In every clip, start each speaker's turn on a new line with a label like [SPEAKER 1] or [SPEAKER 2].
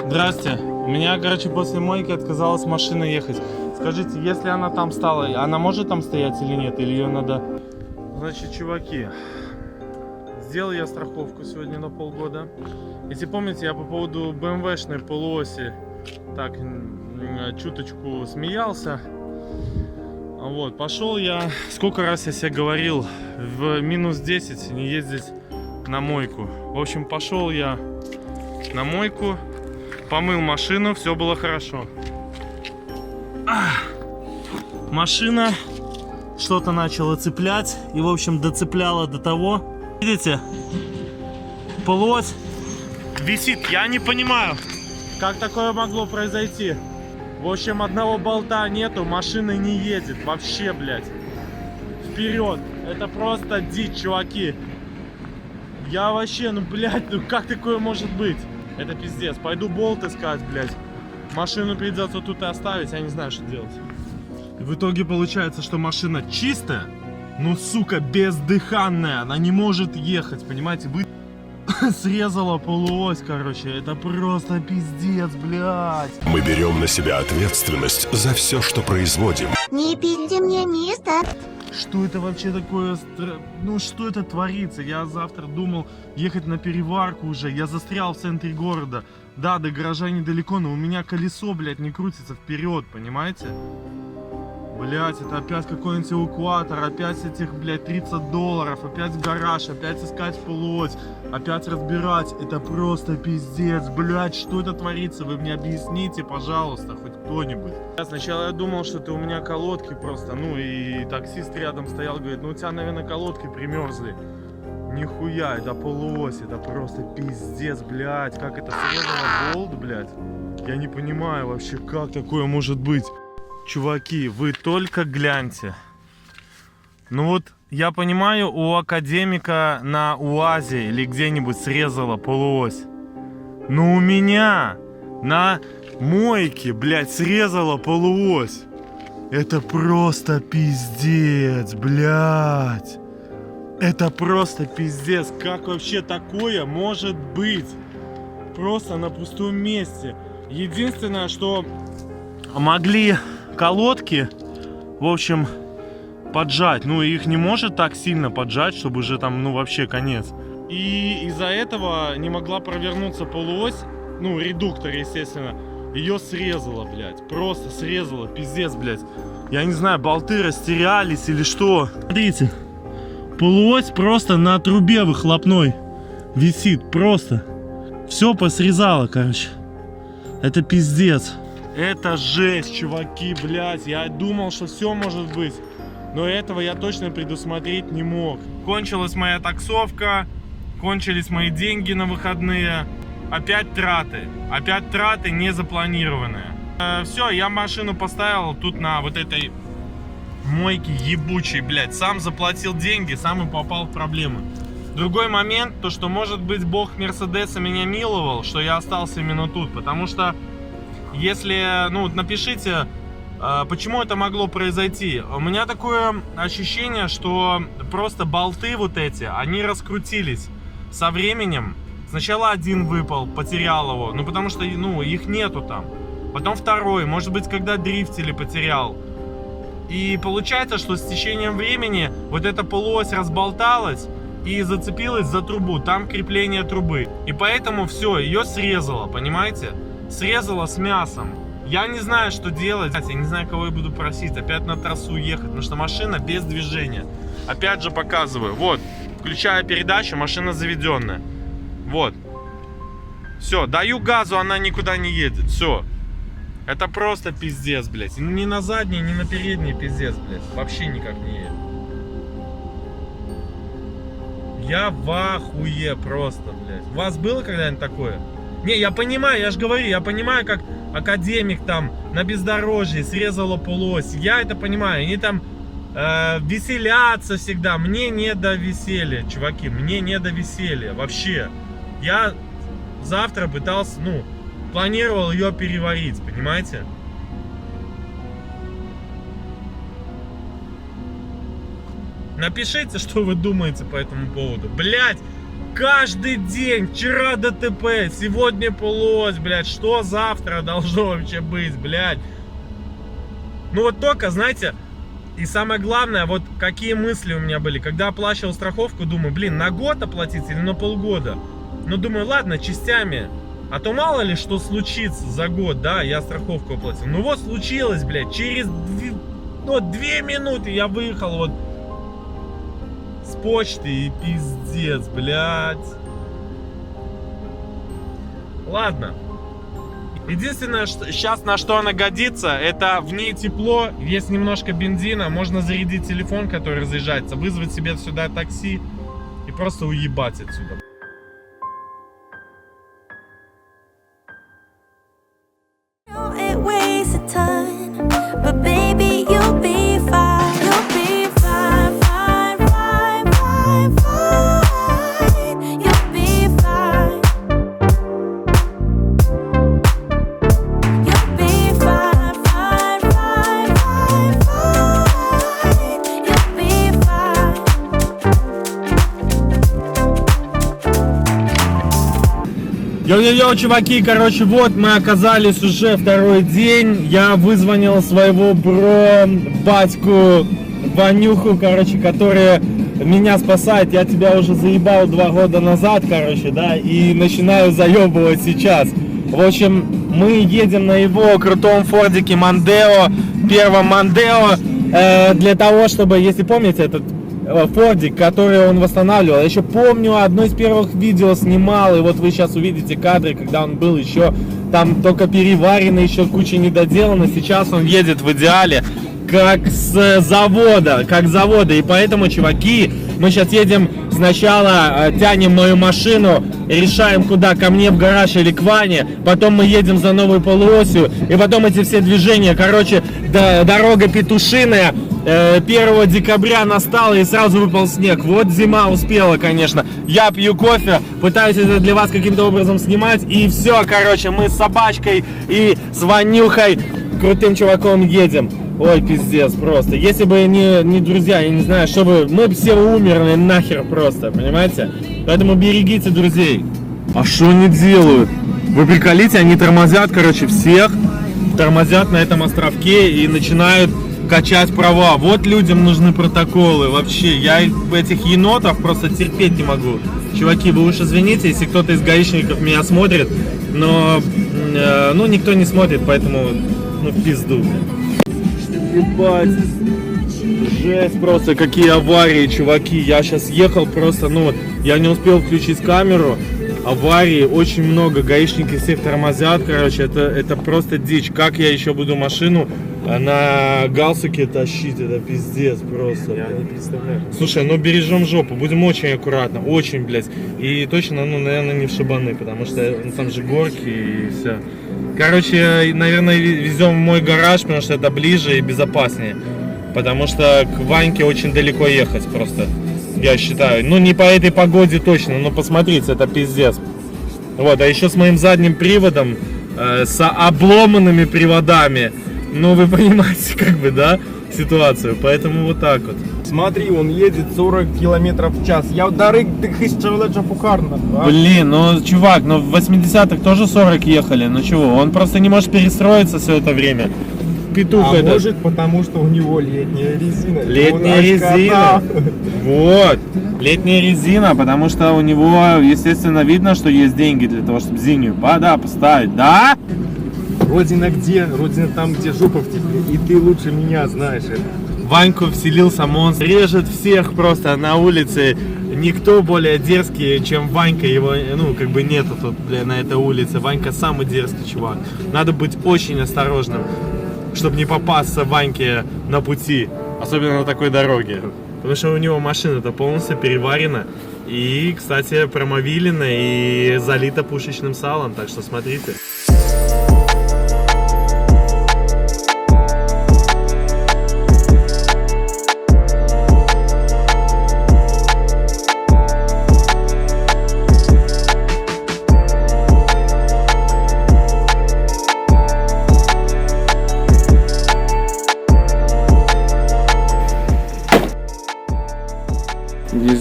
[SPEAKER 1] Здрасте. У меня, короче, после мойки отказалась машина ехать. Скажите, если она там стала, она может там стоять или нет? Или ее надо... Значит, чуваки, сделал я страховку сегодня на полгода. Если помните, я по поводу BMW-шной полуоси так чуточку смеялся. Вот, пошел я, сколько раз я себе говорил, в минус 10 не ездить на мойку. В общем, пошел я на мойку, помыл машину, все было хорошо. Машина что-то начала цеплять и, в общем, доцепляла до того. Видите, полуось висит. Я не понимаю, как такое могло произойти. В общем, одного болта нету, машина не едет вообще, блядь. Вперед. Это просто дичь, чуваки. Я вообще, ну, блядь, ну как такое может быть? Это пиздец. Пойду болт искать, блядь. Машину придется тут и оставить, я не знаю, что делать. И в итоге получается, что машина чистая, но, сука, бездыханная. Она не может ехать, понимаете? Срезала полуось, короче. Это просто пиздец, блядь.
[SPEAKER 2] Мы берем на себя ответственность за все, что производим.
[SPEAKER 3] Не пильте мне место.
[SPEAKER 1] Что это вообще такое? Ну что это творится? Я завтра думал ехать на переварку уже. Я застрял в центре города. Да, до гаража недалеко, но у меня колесо, блядь, не крутится вперед, понимаете? Блять, это опять какой-нибудь эвакуатор, опять этих, блядь, $30, опять в гараж, опять искать полуось, опять разбирать. Это просто пиздец, блядь, что это творится? Вы мне объясните, пожалуйста, хоть кто-нибудь. Сначала я думал, что это у меня колодки просто, ну и таксист рядом стоял, говорит, ну у тебя, наверное, колодки примерзли. Нихуя, это полуось, это просто пиздец, блядь, как это срезало болт, блядь. Я не понимаю вообще, как такое может быть. Чуваки, вы только гляньте. Ну вот, я понимаю, у академика на УАЗе или где-нибудь срезала полуось. Но у меня на мойке, блядь, срезала полуось. Это просто пиздец, блядь. Это просто пиздец. Как вообще такое может быть? Просто на пустом месте. Единственное, что могли колодки, в общем, поджать. Ну, их не может так сильно поджать, чтобы уже там, ну, вообще конец. И из-за этого не могла провернуться полуось. Ну, редуктор, естественно. Ее срезала, блядь. Просто срезала, пиздец, блядь. Я не знаю, болты растерялись или что. Смотрите. Полуось просто на трубе выхлопной висит. Просто. Все посрезало, короче. Это пиздец. Это жесть, чуваки, блядь. Я думал, что все может быть. Но этого я точно предусмотреть не мог. Кончилась моя таксовка. Кончились мои деньги на выходные. Опять траты. Опять траты не запланированные. Все, я машину поставил тут на вот этой мойке ебучей, блядь. Сам заплатил деньги, сам и попал в проблемы. Другой момент, то что, может быть, бог Мерседеса меня миловал, что я остался именно тут. Потому что если, ну, напишите, почему это могло произойти. У меня такое ощущение, что просто болты вот эти, они раскрутились со временем. Сначала один выпал, потерял его, ну, потому что, ну, их нету там. Потом второй, может быть, когда дрифтили, потерял. И получается, что с течением времени вот эта полуось разболталась и зацепилась за трубу, там крепление трубы. И поэтому все, ее срезало, понимаете? Срезала с мясом. Я не знаю, что делать. Я не знаю, кого я буду просить. Опять на трассу ехать, потому что машина без движения. Опять же показываю. Вот, включаю передачу, машина заведенная. Вот. Все, даю газу, она никуда не едет. Все. Это просто пиздец, блядь. Ни на задний, ни на передний пиздец, блядь. Вообще никак не едет. Я в ахуе просто, блядь. У вас было когда-нибудь такое? Не, я понимаю, я же говорю, я понимаю, как академик там на бездорожье срезала полуось. Я это понимаю, они там веселятся всегда. Мне не до веселья, чуваки, мне не до веселья вообще. Я завтра пытался, ну, планировал ее переварить, понимаете? Напишите, что вы думаете по этому поводу. Блять, каждый день. Вчера ДТП, сегодня полось, блядь. Что завтра должно вообще быть, блядь? Ну вот только, знаете, и самое главное, вот какие мысли у меня были. Когда оплачивал страховку, думаю, блин, на год оплатить или на полгода? Ну думаю, ладно, частями. А то мало ли что случится за год, да, я страховку оплатил. Ну вот случилось, блядь, через 2 минуты я выехал вот с почты и пиздец, блядь. Ладно. Единственное, что, сейчас на что она годится, это в ней тепло, есть немножко бензина, можно зарядить телефон, который разъезжается, вызвать себе сюда такси и просто уебать отсюда.
[SPEAKER 4] It weighs a ton, but baby, you'll be fine. You'll be fine, fine, fine, fine, fine. You'll be fine. You'll be fine, fine, fine, fine, fine. You'll be fine.
[SPEAKER 1] Йо-йо-йо, чуваки, короче, вот мы оказались уже второй день. Я вызвонил своего батьку Ванюху, короче, который меня спасает. Я тебя уже заебал 2 года назад, короче, да, и начинаю заебывать сейчас. В общем, мы едем на его крутом фордике Мондео, первом Мондео, для того, чтобы, если помните, этот фордик, который он восстанавливал. Я еще помню, одно из первых видео снимал, и вот вы сейчас увидите кадры, когда он был еще там только переваренный, еще куча недоделано. Сейчас он едет в идеале, как с завода, и поэтому, чуваки, мы сейчас едем сначала, тянем мою машину, решаем куда, ко мне в гараж или к Ване, потом мы едем за новой полуосью, и потом эти все движения, короче, дорога петушиная. 1 декабря настало и сразу выпал снег. Вот зима успела, конечно. Я пью кофе, пытаюсь это для вас каким-то образом снимать. И все, короче, мы с собачкой и с Ванюхой, крутым чуваком, едем. Ой, пиздец, просто. Если бы не друзья, я не знаю, что бы... Мы бы все умерли нахер просто, понимаете? Поэтому берегите друзей. А что они делают? Вы приколите, они тормозят, короче, всех. Тормозят на этом островке и начинают качать права. Вот людям нужны протоколы. Вообще, я этих енотов просто терпеть не могу. Чуваки, вы уж извините, если кто-то из гаишников меня смотрит, но ну никто не смотрит, поэтому ну в пизду. Ебать. Жесть просто, какие аварии, чуваки. Я сейчас ехал просто, ну вот, я не успел включить камеру. Аварии очень много, гаишники всех тормозят, короче, это просто дичь. Как я еще буду машину на галстуке тащить, это пиздец просто. Я не представляю. Слушай, ну бережем жопу, будем очень аккуратно, очень, блядь. И точно, ну, наверное, не в шибаны, потому что ну, там же горки и все. Короче, наверное, везем в мой гараж, потому что это ближе и безопаснее. Потому что к Ваньке очень далеко ехать просто. Я считаю, ну не по этой погоде точно, но посмотрите, это пиздец. Вот, а еще с моим задним приводом, с обломанными приводами, ну вы понимаете, как бы, да, ситуацию, поэтому вот так вот.
[SPEAKER 5] Смотри, он едет 40 километров в час. Я дарыг тысяча пукарно.
[SPEAKER 1] Блин, ну чувак, ну в 80-х тоже 40 ехали, ну чего, он просто не может перестроиться все это время. Петух
[SPEAKER 5] а
[SPEAKER 1] это...
[SPEAKER 5] может потому, что у него летняя резина.
[SPEAKER 1] Летняя резина. Вот. Летняя резина, потому что у него, естественно, видно, что есть деньги для того, чтобы зимнюю поставить. Да?
[SPEAKER 5] Родина где? Родина там, где жопа в тепле. И ты лучше меня знаешь это.
[SPEAKER 1] Ваньку вселился монстр. Режет всех просто на улице. Никто более дерзкий, чем Ванька. Его, ну, как бы нету тут на этой улице. Ванька самый дерзкий чувак. Надо быть очень осторожным, чтобы не попасться Ваньке на пути, особенно на такой дороге. Потому что у него машина-то полностью переварена и, кстати, промовилена и залита пушечным салом, так что смотрите.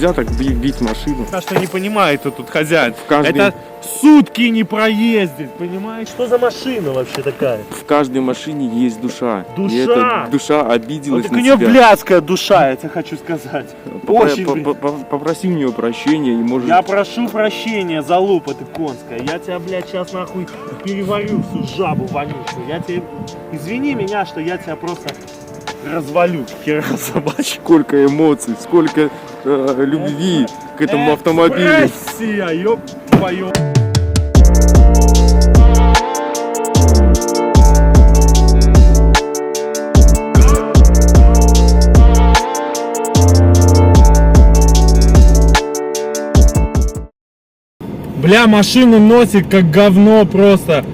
[SPEAKER 5] нельзя так бить машину.
[SPEAKER 1] А что не понимает, кто тут хозяин.
[SPEAKER 5] каждой-
[SPEAKER 1] Это сутки не проездить, понимаешь? Что за машина вообще такая?
[SPEAKER 5] В каждой машине есть душа.
[SPEAKER 1] Душа?
[SPEAKER 5] И эта душа
[SPEAKER 1] Вот
[SPEAKER 5] обиделась
[SPEAKER 1] так
[SPEAKER 5] на
[SPEAKER 1] у нее
[SPEAKER 5] тебя.
[SPEAKER 1] блядская душа, я тебе хочу сказать. Очень, блядь.
[SPEAKER 5] Попроси у нее прощения и может...
[SPEAKER 1] Я прошу прощения, залупа ты конская. Я тебя, блядь, сейчас нахуй переварю всю жабу вонючую. Я тебе... Извини меня, что я тебя просто развалю, хера собачья.
[SPEAKER 5] Сколько эмоций, сколько любви к этому автомобилю.
[SPEAKER 1] Россия, ёб твою... Бля, машину носит как говно просто.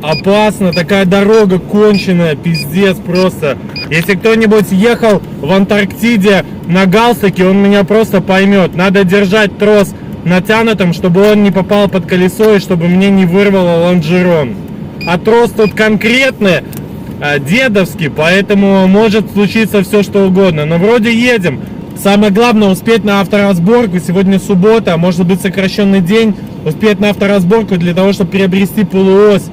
[SPEAKER 1] Опасно, такая дорога конченая, пиздец просто. Если кто-нибудь ехал в Антарктиде на галстуке, он меня просто поймет. Надо держать трос натянутым, чтобы он не попал под колесо и чтобы мне не вырвало лонжерон. А трос тут конкретный, дедовский, поэтому может случиться все что угодно. Но вроде едем. Самое главное успеть на авторазборку. Сегодня суббота, может быть сокращенный день. Успеть на авторазборку для того, чтобы приобрести полуось.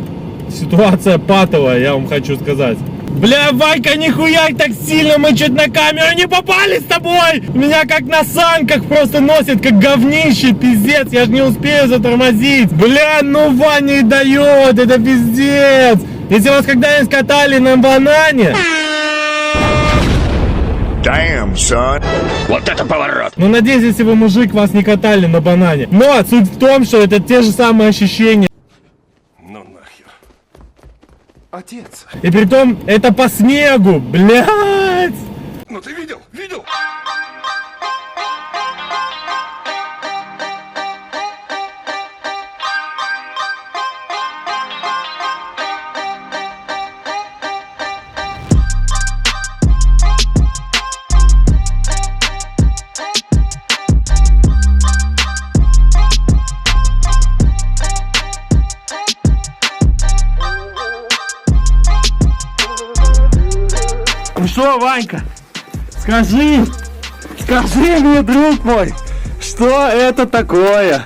[SPEAKER 1] Ситуация патовая, я вам хочу сказать. Бля, Ванька, нихуя так сильно, мы чуть на камеру не попали с тобой. Меня как на санках просто носит, как говнище, пиздец. Я же не успею затормозить. Бля, ну Ваня и дает, это пиздец. Если вас когда-нибудь катали на банане...
[SPEAKER 2] Damn, son. Вот это поворот.
[SPEAKER 1] Ну, надеюсь, если вы мужик, вас не катали на банане. Но суть в том, что это те же самые ощущения.
[SPEAKER 2] Ну нахер. Отец.
[SPEAKER 1] И притом, это по снегу, блядь.
[SPEAKER 2] Ну ты видел? Видел?
[SPEAKER 1] Ну что, Ванька, скажи мне, друг мой, что это такое?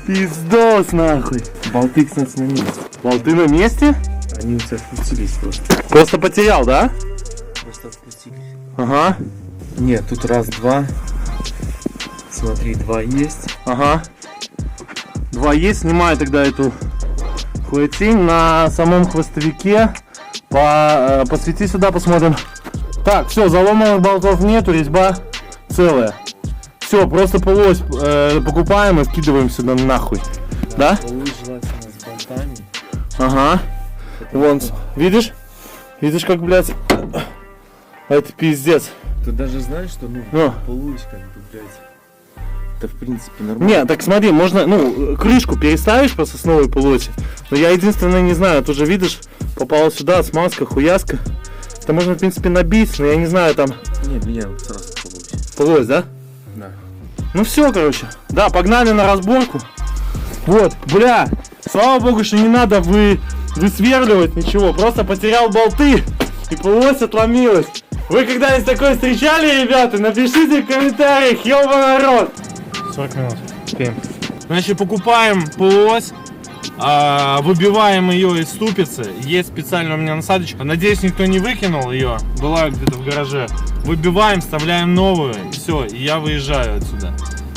[SPEAKER 1] Пиздос нахуй.
[SPEAKER 5] Болты, кстати, на месте.
[SPEAKER 1] Болты на месте?
[SPEAKER 5] Они у тебя открутились просто.
[SPEAKER 1] Просто потерял, да?
[SPEAKER 5] Просто открутились.
[SPEAKER 1] Ага,
[SPEAKER 5] Нет, тут раз, два. Смотри, два есть.
[SPEAKER 1] ага. Два есть, снимаю тогда эту хуетень на самом хвостовике. Посвети сюда, посмотрим. Так, все, заломанных болтов нету, резьба целая. Все, просто полось покупаем и скидываем сюда нахуй. Да?
[SPEAKER 5] Полы желательно с болтами.
[SPEAKER 1] Ага. Вон, видишь? Видишь, как, блядь, это пиздец.
[SPEAKER 5] Ты даже знаешь, что
[SPEAKER 1] Ну.
[SPEAKER 5] полусь как бы, блядь. Это в принципе нормально.
[SPEAKER 1] Не, так смотри, можно, ну, крышку переставишь по сосновой полосе. Но я единственное не знаю, ты же видишь, попала сюда смазка, хуяска. Это можно, в принципе, набить, но я не знаю, там
[SPEAKER 5] Нет, меня вот сразу полусь.
[SPEAKER 1] полось, да?
[SPEAKER 5] Да.
[SPEAKER 1] Ну все, короче. Да, погнали на разборку. Вот, бля, слава богу, что не надо высверливать ничего. Просто потерял болты и полось отломилась. Вы когда-нибудь такое встречали, ребята? Напишите в комментариях, ёба народ. 40 минут, успеем. Значит, покупаем полуось, выбиваем ее из ступицы. Есть специально у меня насадочка. Надеюсь, никто не выкинул ее. Была где-то в гараже. Выбиваем, вставляем новую. И все, и я выезжаю отсюда.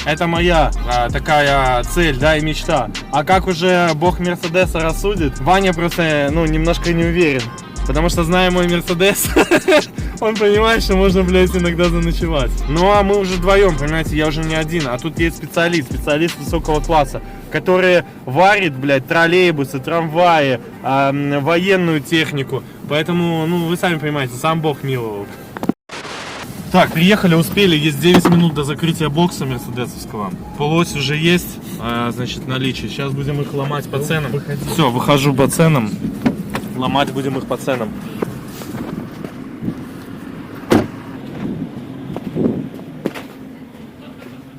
[SPEAKER 1] Это моя такая цель, да, и мечта. А как уже бог Мерседеса рассудит, Ваня просто, ну, немножко не уверен. Потому что, зная мой Мерседес, он понимает, что можно, блядь, иногда заночевать. Ну, а мы уже вдвоем, понимаете, я уже не один. А тут есть специалист высокого класса, который варит, блядь, троллейбусы, трамваи, военную технику. Поэтому, ну, вы сами понимаете, сам бог миловал. Так, приехали, успели, есть 9 минут до закрытия бокса мерседесовского. Полось уже есть, значит, наличие. Сейчас будем их ломать по ценам. Все, выхожу по ценам. Ломать будем их по ценам.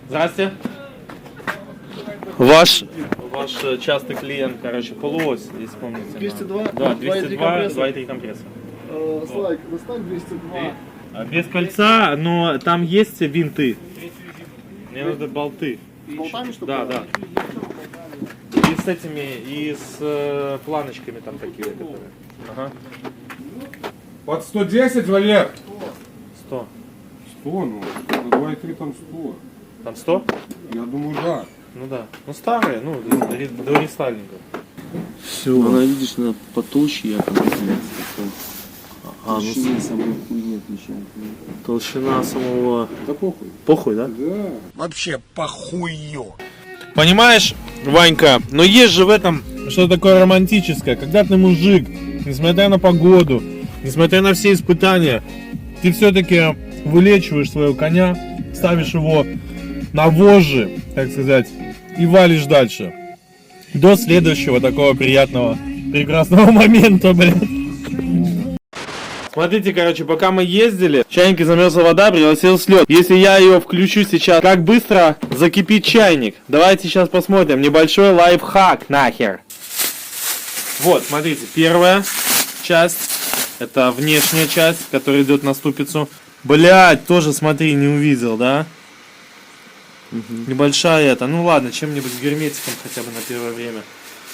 [SPEAKER 1] Здрасте. Ваш частый клиент, короче, полуось, если помните.
[SPEAKER 6] 202?
[SPEAKER 1] Да, 202,
[SPEAKER 6] 2,3 компресса.
[SPEAKER 1] 2,3 компресса.
[SPEAKER 6] Слайк, достань 202.
[SPEAKER 1] Без кольца, но там есть винты. Мне надо болты.
[SPEAKER 6] С болтами, что ли?
[SPEAKER 1] Да, да. И с этими, и с планочками там такие. Которые. Ага.
[SPEAKER 7] Под 110, Валер?
[SPEAKER 1] 100.
[SPEAKER 7] 100, ну, на 2,3 там 100.
[SPEAKER 1] Там 100?
[SPEAKER 7] Я думаю, да.
[SPEAKER 1] Ну да. Ну старые, ну, до рестайлинга. Все.
[SPEAKER 6] Она, видишь, она потолще, я там отличается.
[SPEAKER 1] А, ну
[SPEAKER 6] Толщина самой хуйни отличается.
[SPEAKER 1] толщина самого...
[SPEAKER 7] Да похуй.
[SPEAKER 1] Похуй, да?
[SPEAKER 7] Да.
[SPEAKER 1] Понимаешь, Ванька, но есть же в этом что-то такое романтическое. Когда ты мужик, несмотря на погоду, несмотря на все испытания, ты все-таки вылечиваешь своего коня, ставишь его на вожжи, так сказать, и валишь дальше. До следующего такого приятного, прекрасного момента, блядь. Смотрите, короче, пока мы ездили, в чайнике замерзла вода, превратилась в лед. Если я ее включу сейчас, как быстро закипит чайник? Давайте сейчас посмотрим. Небольшой лайфхак, нахер. Вот, смотрите, первая часть, это внешняя часть, которая идет на ступицу. Блять, тоже, смотри, не увидел, да? Небольшая это. Ну ладно, чем-нибудь с герметиком хотя бы на первое время.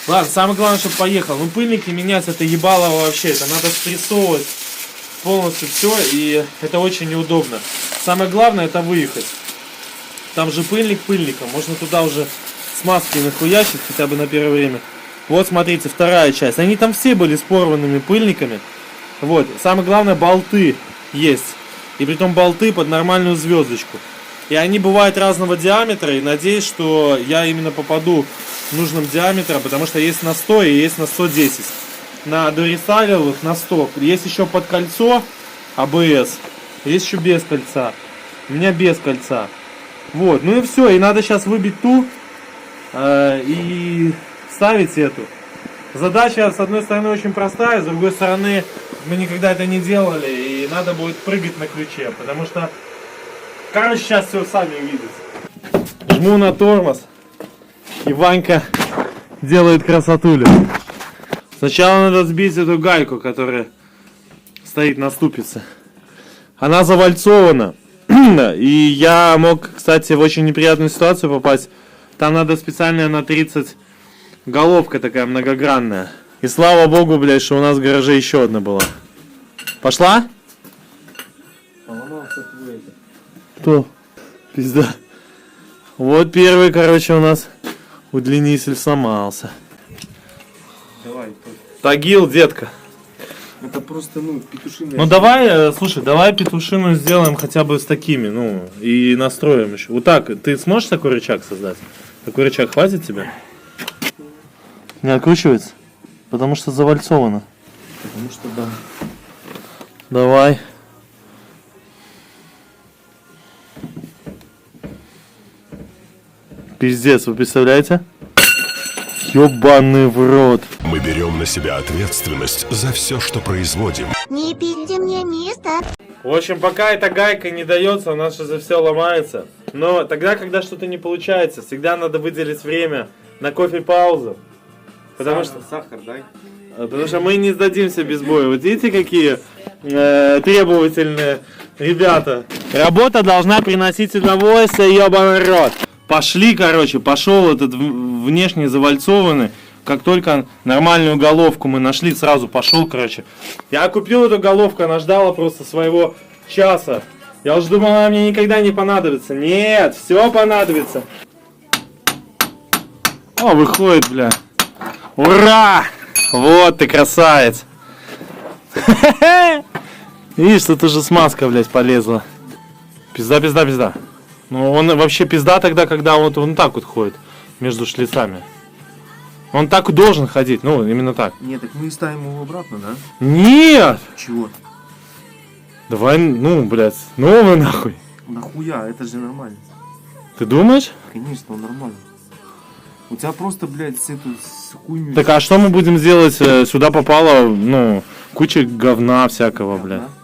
[SPEAKER 1] Ладно, самое главное, чтобы поехал. Ну, пыльники менять, это ебало вообще. Это надо спрессовывать полностью все, и это очень неудобно. Самое главное, это выехать. Там же пыльник пыльником. Можно туда уже смазки нахуячить, хотя бы на первое время. Вот, смотрите, вторая часть. Они там все были с порванными пыльниками. Вот, самое главное, болты есть. И притом болты под нормальную звездочку. И они бывают разного диаметра, и надеюсь, что я именно попаду нужным диаметром, потому что есть на 100 и есть на 110. На дорестайловых на 100. Есть еще под кольцо АБС, есть еще без кольца. У меня без кольца. Вот, ну и все, и надо сейчас выбить ту и ставить эту. Задача, с одной стороны, очень простая, с другой стороны, мы никогда это не делали, и надо будет прыгать на ключе, потому что, короче, сейчас все сами увидите. Жму на тормоз, и Ванька делает красотулю. Сначала надо сбить эту гайку, которая стоит на ступице. Она завальцована. И я мог, кстати, в очень неприятную ситуацию попасть. Там надо специальная на 30 головка такая многогранная. И слава богу, блядь, что у нас в гараже еще одна была. Пошла? Кто? Пизда. Вот первый, короче, у нас удлинитель сломался.
[SPEAKER 6] Давай.
[SPEAKER 1] Тагил, детка.
[SPEAKER 6] Это просто, ну, петушиная.
[SPEAKER 1] Ну давай, слушай, давай петушину сделаем хотя бы с такими, ну, и настроим еще. Вот так, ты сможешь такой рычаг создать? Такой рычаг хватит тебе? Не откручивается? Потому что завальцовано.
[SPEAKER 6] Потому что да.
[SPEAKER 1] Давай. Пиздец, вы представляете? Ёбаный в рот.
[SPEAKER 2] Мы берем на себя ответственность за все, что производим.
[SPEAKER 3] Не пильте мне место.
[SPEAKER 1] В общем, пока эта гайка не дается, у нас же все ломается. Но тогда, когда что-то не получается, всегда надо выделить время на кофе-паузу. Потому что...
[SPEAKER 6] Сахар, дай.
[SPEAKER 1] Потому что мы не сдадимся без боя. Вот видите, какие требовательные ребята. Работа должна приносить удовольствие, ёбаный рот. Пошли, короче, пошел этот внешне завальцованный. Как только нормальную головку мы нашли, сразу пошел, короче. Я купил эту головку, она ждала просто своего часа. Я уже думал, она мне никогда не понадобится. Нет, все понадобится. О, выходит, бля. Ура! Вот ты красавец. Видишь, тут уже смазка, блядь, полезла. Пизда, пизда, пизда. Ну, он вообще пизда тогда, когда он так вот ходит между шлицами. Он так и должен ходить, ну, именно так.
[SPEAKER 6] Нет, так мы ставим его обратно, да?
[SPEAKER 1] Нет!
[SPEAKER 6] Чего?
[SPEAKER 1] Давай, ну, блядь, новый нахуй.
[SPEAKER 6] Нахуя? Это же нормально.
[SPEAKER 1] Ты думаешь?
[SPEAKER 6] Конечно, он нормально. У тебя просто, блядь, с хуйню...
[SPEAKER 1] Так, а что мы будем делать? Сюда попало, ну, куча говна всякого, блядь.
[SPEAKER 6] Говна?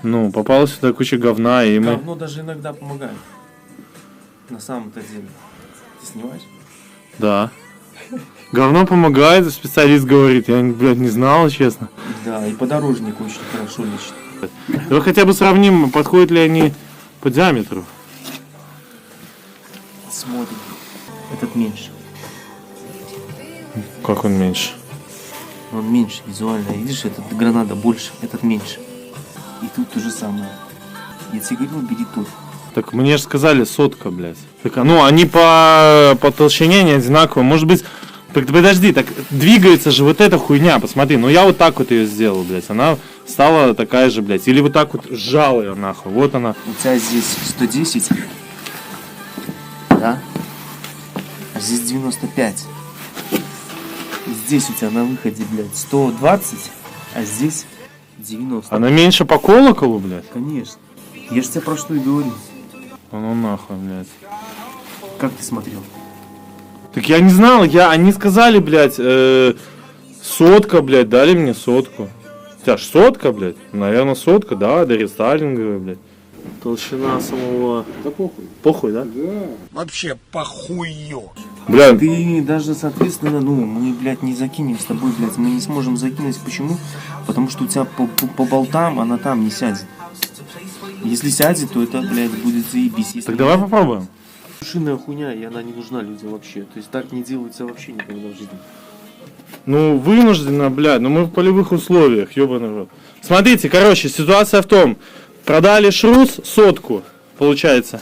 [SPEAKER 1] Ну, попала сюда куча говна, и мы...
[SPEAKER 6] Говно даже иногда помогает. На самом-то деле. Ты снимаешь?
[SPEAKER 1] Да. Говно помогает, специалист говорит. Я, блядь, не знал, честно.
[SPEAKER 6] Да, и подорожник очень хорошо лечит.
[SPEAKER 1] Давай хотя бы сравним, подходят ли они по диаметру.
[SPEAKER 6] Смотрим. Этот меньше.
[SPEAKER 1] Как он меньше?
[SPEAKER 6] Он меньше визуально. Видишь, этот граната больше, этот меньше. И тут то же самое. Я тебе говорил, бери тот.
[SPEAKER 1] Так мне же сказали 100, блядь. Так, ну, они по толщине не одинаковые. Может быть... Так подожди, так двигается же вот эта хуйня, посмотри. Ну я вот так вот ее сделал, блядь. Она стала такая же, блядь. Или вот так вот сжал ее нахуй. Вот она.
[SPEAKER 6] У тебя здесь 110. Да? А здесь 95. И здесь у тебя на выходе, блядь, 120, а здесь 90.
[SPEAKER 1] Она меньше по колоколу, блядь?
[SPEAKER 6] Конечно. Я же тебе про что и говорю.
[SPEAKER 1] Ну нахуй, блядь.
[SPEAKER 6] Как ты смотрел?
[SPEAKER 1] Так я не знал, они сказали, блядь, 100, блядь, дали мне 100. У тебя ж 100, блядь? Наверное, 100, да, до рестайлинговая, блядь. Толщина самого...
[SPEAKER 7] Да похуй.
[SPEAKER 1] Похуй, да?
[SPEAKER 7] Да.
[SPEAKER 2] Вообще похую.
[SPEAKER 1] Блядь,
[SPEAKER 6] Ты даже, соответственно, ну, мы, блядь, не закинем с тобой, блядь, мы не сможем закинуть. Почему? Потому что у тебя по болтам она там не сядет. Если сядет, то это, блядь, будет заебись. Если
[SPEAKER 1] так давай попробуем.
[SPEAKER 6] Машинная хуйня, и она не нужна людям вообще. То есть так не делается вообще никогда в жизни.
[SPEAKER 1] Ну, вынужденно, блядь, но мы в полевых условиях, ёбаный рот. Смотрите, короче, ситуация в том. Продали шрус 100, получается.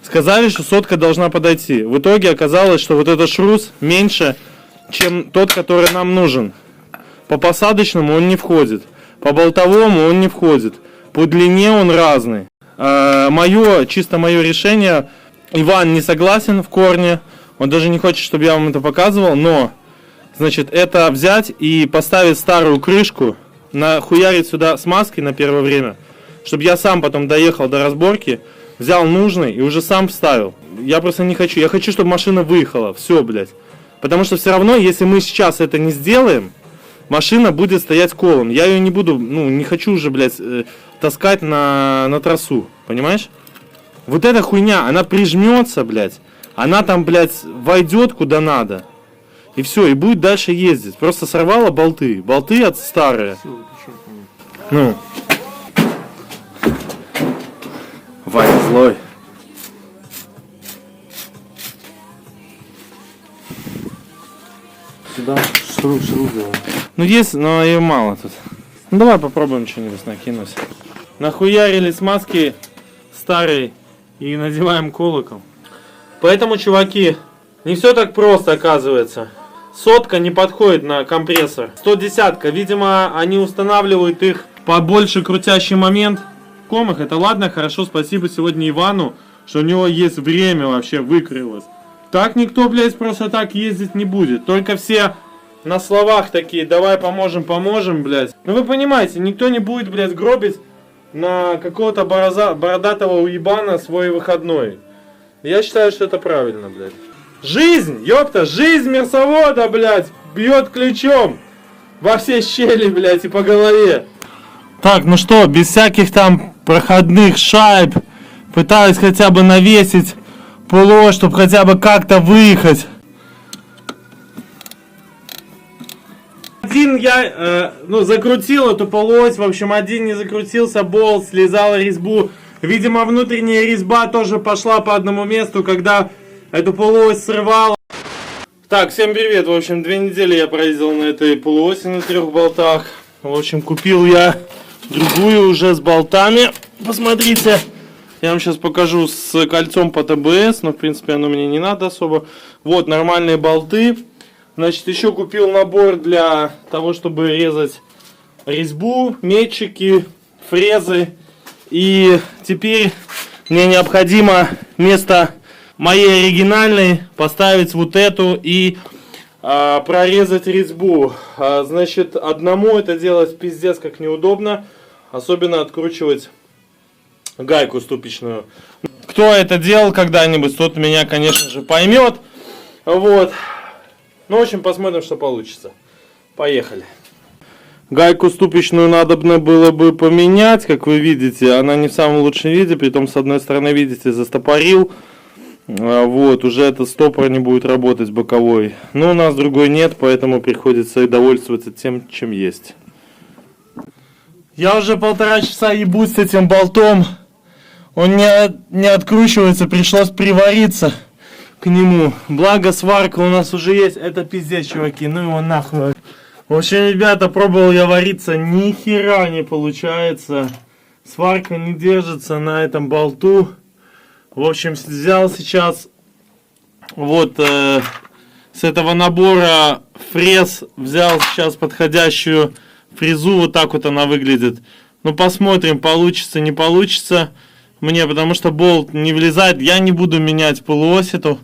[SPEAKER 1] Сказали, что 100 должна подойти. В итоге оказалось, что вот этот шрус меньше, чем тот, который нам нужен. По посадочному он не входит. По болтовому он не входит. По длине он разный. Чисто мое решение... Иван не согласен в корне. Он даже не хочет, чтобы я вам это показывал. Но, значит, это взять и поставить старую крышку, нахуярить сюда смазки на первое время, чтобы я сам потом доехал до разборки, взял нужный и уже сам вставил. Я просто не хочу. Я хочу, чтобы машина выехала. Все, блядь. Потому что все равно, если мы сейчас это не сделаем, машина будет стоять колом. Я ее не буду, не хочу уже, блядь, таскать на трассу. Понимаешь? Вот эта хуйня, она прижмется, блядь. Она там, блядь, войдет куда надо. И все, и будет дальше ездить. Просто сорвала болты. Болты от старые. Ну. Ваня злой.
[SPEAKER 6] Сюда шру делаем.
[SPEAKER 1] Ну есть, но ее мало тут. Ну давай попробуем что-нибудь накинуть. Нахуярили смазки старые и надеваем колокол. Поэтому, чуваки, не все так просто оказывается. 100 не подходит на компрессор. 110, видимо, они устанавливают их побольше крутящий момент. В комах это ладно, хорошо, спасибо сегодня Ивану, что у него есть время вообще выкрылось. Так никто, блядь, просто так ездить не будет. Только все на словах такие, давай поможем, блядь. Ну вы понимаете, никто не будет, блядь, гробить на какого-то бородатого уебана свой выходной. Я считаю, что это правильно, блядь. Жизнь, ёпта, жизнь мерсовода, блядь, бьет ключом во все щели, блядь, и по голове. Так, ну что, без всяких там проходных шайб пытаюсь хотя бы навесить полуось, чтобы хотя бы как-то выехать. Один я, закрутил эту полуось, в общем, один не закрутился, болт, слезал резьбу. Видимо, внутренняя резьба тоже пошла по одному месту, когда эту полуось срывала. Так, всем привет, в общем, 2 недели я проездил на этой полуоси на 3 болтах. В общем, купил я другую уже с болтами. Посмотрите, я вам сейчас покажу с кольцом по ТБС, но в принципе оно мне не надо особо. Вот, нормальные болты. Значит, еще купил набор для того, чтобы резать резьбу, метчики, фрезы. И теперь мне необходимо вместо моей оригинальной поставить вот эту и прорезать резьбу. Значит, одному это делать пиздец как неудобно. Особенно откручивать гайку ступичную. Кто это делал когда-нибудь, тот меня, конечно же, поймет. Вот. Ну, в общем, посмотрим, что получится. Поехали. Гайку ступичную надобно было бы поменять, как вы видите. Она не в самом лучшем виде, притом с одной стороны, видите, застопорил. Вот, уже этот стопор не будет работать боковой. Но у нас другой нет, поэтому приходится довольствоваться тем, чем есть. Я уже 1,5 часа ебусь с этим болтом. Он не откручивается, пришлось привариться к нему. Благо сварка у нас уже есть. Это пиздец, чуваки, ну его нахуй. В общем, ребята, пробовал я вариться, ни хера не получается. Сварка не держится на этом болту. В общем, взял сейчас вот с этого набора фрез, взял сейчас подходящую фрезу, вот так вот она выглядит. Ну, посмотрим, получится, не получится мне, потому что болт не влезает. Я не буду менять полуось эту.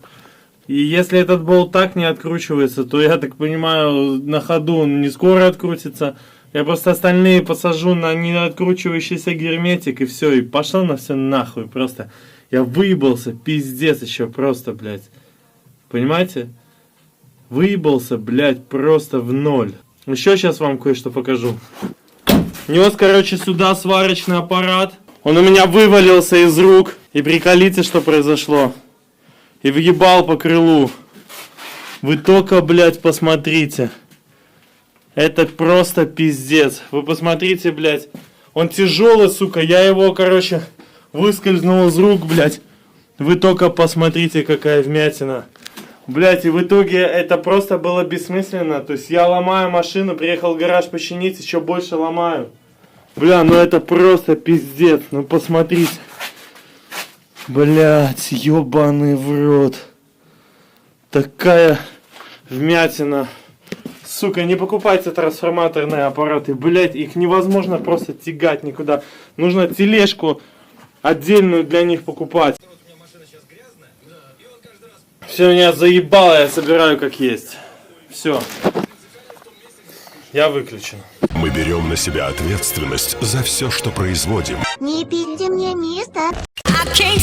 [SPEAKER 1] И если этот болт так не откручивается, то, я так понимаю, на ходу он не скоро открутится. Я просто остальные посажу на не откручивающийся герметик, и все, и пошло на все нахуй. Просто я выебался, пиздец еще просто, блядь. Понимаете? Выебался, блядь, просто в ноль. Еще сейчас вам кое-что покажу. Нес, короче, сюда сварочный аппарат. Он у меня вывалился из рук. И приколите, что произошло. И въебал по крылу. Вы только, блядь, посмотрите. Это просто пиздец. Вы посмотрите, блядь. Он тяжелый, сука. Я его, короче, выскользнул из рук, блядь. Вы только посмотрите, какая вмятина. Блядь, и в итоге это просто было бессмысленно. То есть я ломаю машину, приехал в гараж починить, еще больше ломаю. Бля, ну это просто пиздец. Ну посмотрите. Блядь, ебаный в рот. Такая вмятина. Сука, не покупайте трансформаторные аппараты. Блядь, их невозможно просто тягать никуда. Нужно тележку отдельную для них покупать. Все, меня заебало, я собираю как есть. Все. Я выключен.
[SPEAKER 2] Мы берем на себя ответственность за все, что производим.
[SPEAKER 3] Не пильте мне место.
[SPEAKER 4] I can't